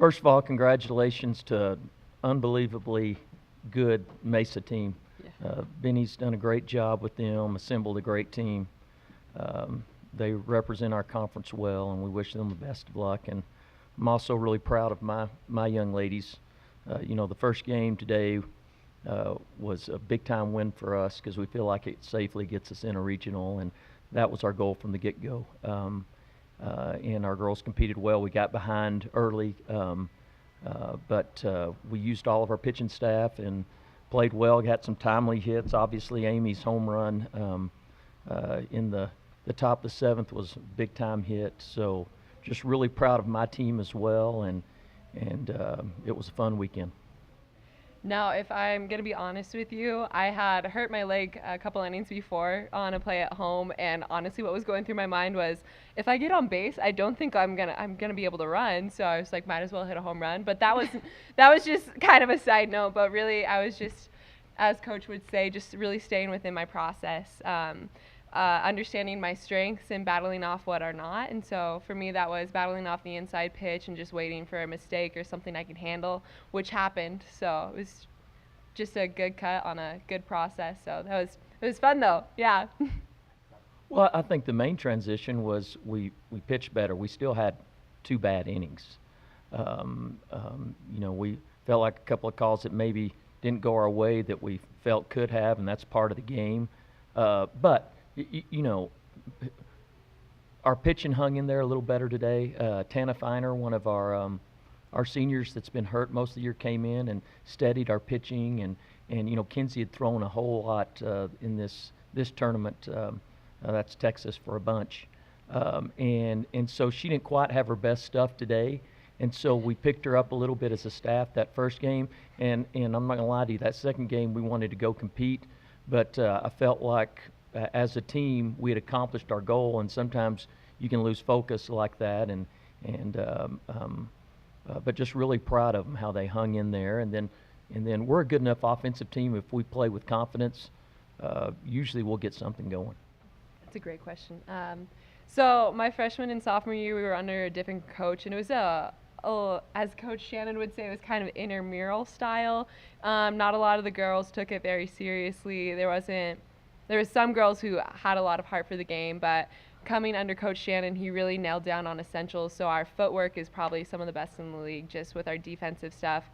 First of all, congratulations to unbelievably good Mesa team. Benny's done a great job with them, assembled a great team. They represent our conference well, and we wish them the best of luck. And I'm also really proud of my young ladies. The first game today was a big-time win for us because we feel like it safely gets us in a regional, and that was our goal from the get-go. And our girls competed well. We got behind early, but we used all of our pitching staff and played well, got some timely hits. Obviously, Amy's home run in the top of the seventh was a big-time hit. So just really proud of my team as well, and it was a fun weekend. Now, if I'm going to be honest with you, I had hurt my leg a couple innings before on a play at home, and honestly what was going through my mind was, if I get on base, I don't think I'm going to be able to run. So I was like, might as well hit a home run. But that was just kind of a side note, but really I was just, as coach would say, just really staying within my process. Understanding my strengths and battling off what are not. And so for me, that was battling off the inside pitch and just waiting for a mistake or something I could handle, which happened. So it was just a good cut on a good process. So it was fun though. Yeah. Well, I think the main transition was we pitched better. We still had 2 bad innings. We felt like a couple of calls that maybe didn't go our way that we felt could have, and that's part of the game. But our pitching hung in there a little better today. Tana Feiner, one of our seniors that's been hurt most of the year, came in and steadied our pitching, and Kinsey had thrown a whole lot in this tournament. That's Texas for a bunch, and so she didn't quite have her best stuff today. And so we picked her up a little bit as a staff that first game, and I'm not gonna lie to you, that second game we wanted to go compete, but I felt like as a team we had accomplished our goal, and sometimes you can lose focus like that, but just really proud of them how they hung in there, and then we're a good enough offensive team. If we play with confidence, usually we'll get something going. That's a great question. So my freshman and sophomore year, we were under a different coach, and it was as Coach Shannon would say, it was kind of intramural style. Not a lot of the girls took it very seriously. There was some girls who had a lot of heart for the game, but coming under Coach Shannon, he really nailed down on essentials. So our footwork is probably some of the best in the league, just with our defensive stuff.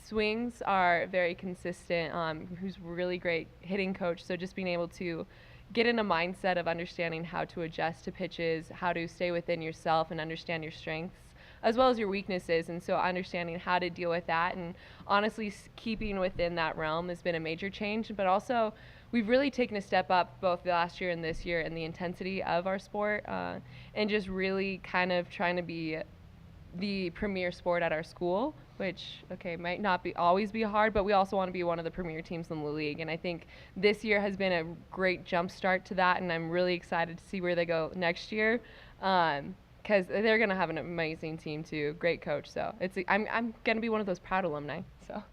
Swings are very consistent. Who's really great hitting coach. So just being able to get in a mindset of understanding how to adjust to pitches, how to stay within yourself and understand your strengths as well as your weaknesses, and so understanding how to deal with that, and honestly keeping within that realm has been a major change. But also we've really taken a step up both last year and this year in the intensity of our sport, and just really kind of trying to be the premier sport at our school, which might not always be hard, but we also want to be one of the premier teams in the league. And I think this year has been a great jump start to that, and I'm really excited to see where they go next year, because they're going to have an amazing team too, great coach. So I'm going to be one of those proud alumni. So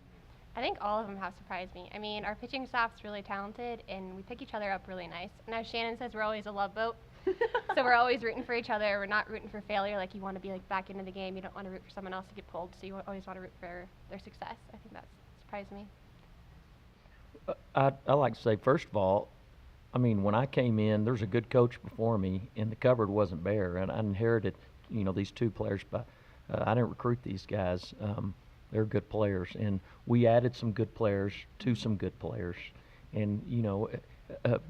I think all of them have surprised me. I mean, our pitching staff's really talented, and we pick each other up really nice. And as Shannon says, we're always a love boat. So we're always rooting for each other. We're not rooting for failure. Like, you want to be back into the game. You don't want to root for someone else to get pulled. So you always want to root for their success. I think that's surprised me. I like to say, first of all, I mean, when I came in, there was a good coach before me, and the cupboard wasn't bare. And I inherited, these 2 players, but I didn't recruit these guys. They're good players, and we added some good players to some good players. And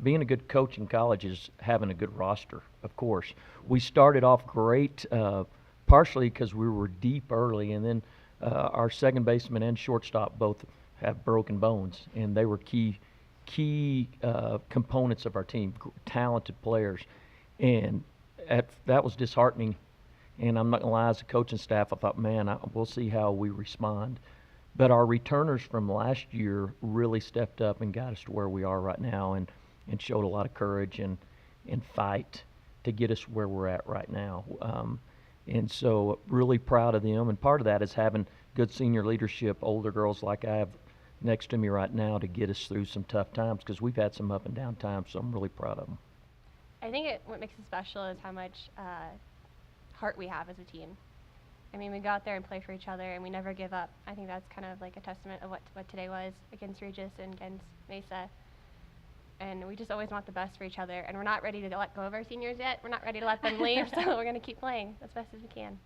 being a good coach in college is having a good roster. Of course, we started off great, partially because we were deep early, and then our second baseman and shortstop both have broken bones, and they were key components of our team, talented players, and that was disheartening. And I'm not gonna lie, as a coaching staff, I thought, man, we'll see how we respond. But our returners from last year really stepped up and got us to where we are right now, and showed a lot of courage and fight to get us where we're at right now. And so really proud of them. And part of that is having good senior leadership, older girls like I have next to me right now to get us through some tough times, because we've had some up and down times, so I'm really proud of them. I think what makes it special is how much heart we have as a team. I mean, we go out there and play for each other, and we never give up. I think that's kind of like a testament of what today was against Regis and against Mesa. And we just always want the best for each other, and we're not ready to let go of our seniors yet. We're not ready to let them leave, so we're going to keep playing as best as we can.